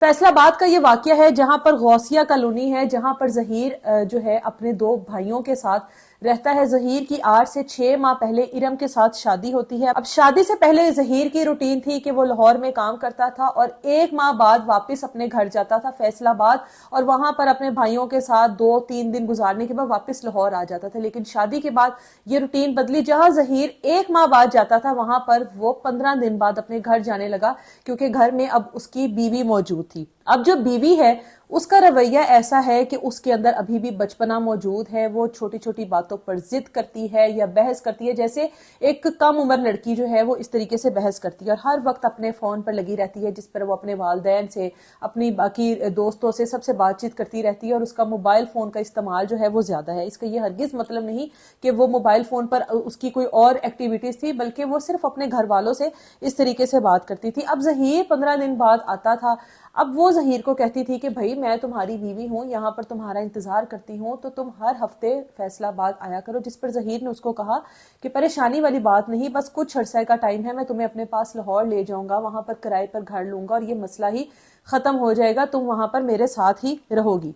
فیصل آباد کا یہ واقعہ ہے جہاں پر غوثیہ کالونی ہے، جہاں پر ظہیر جو ہے اپنے دو بھائیوں کے ساتھ رہتا ہے۔ ظہیر کی 8 سے 6 ماہ پہلے ارم کے ساتھ شادی ہوتی ہے۔ اب شادی سے پہلے ظہیر کی روٹین تھی کہ وہ لاہور میں کام کرتا تھا اور 1 ماہ بعد واپس اپنے گھر جاتا تھا فیصل آباد، اور وہاں پر اپنے بھائیوں کے ساتھ 2-3 دن گزارنے کے بعد واپس لاہور آ جاتا تھا۔ لیکن شادی کے بعد یہ روٹین بدلی، جہاں ظہیر 1 ماہ بعد جاتا تھا وہاں پر وہ 15 دن بعد اپنے گھر جانے لگا، کیونکہ گھر میں اب اس کی بیوی موجود تھی۔ اب جو بیوی ہے اس کا رویہ ایسا ہے کہ اس کے اندر ابھی بھی بچپنا موجود ہے، وہ چھوٹی چھوٹی باتوں پر ضد کرتی ہے یا بحث کرتی ہے، جیسے ایک کم عمر لڑکی جو ہے وہ اس طریقے سے بحث کرتی ہے، اور ہر وقت اپنے فون پر لگی رہتی ہے جس پر وہ اپنے والدین سے، اپنی باقی دوستوں سے سب سے بات چیت کرتی رہتی ہے، اور اس کا موبائل فون کا استعمال جو ہے وہ زیادہ ہے۔ اس کا یہ ہرگز مطلب نہیں کہ وہ موبائل فون پر اس کی کوئی اور ایکٹیویٹیز تھی، بلکہ وہ صرف اپنے گھر والوں سے اس طریقے سے بات کرتی تھی۔ اب ظہیر 15 دن بعد آتا تھا، اب وہ ظہیر کو کہتی تھی کہ بھائی میں تمہاری بیوی ہوں، یہاں پر تمہارا انتظار کرتی ہوں، تو تم ہر ہفتے فیصل آباد آیا کرو، جس پر ظہیر نے اس کو کہا کہ پریشانی والی بات نہیں، بس کچھ عرصے کا ٹائم ہے، میں تمہیں اپنے پاس لاہور لے جاؤں گا، وہاں پر کرائے پر گھر لوں گا اور یہ مسئلہ ہی ختم ہو جائے گا، تم وہاں پر میرے ساتھ ہی رہو گی۔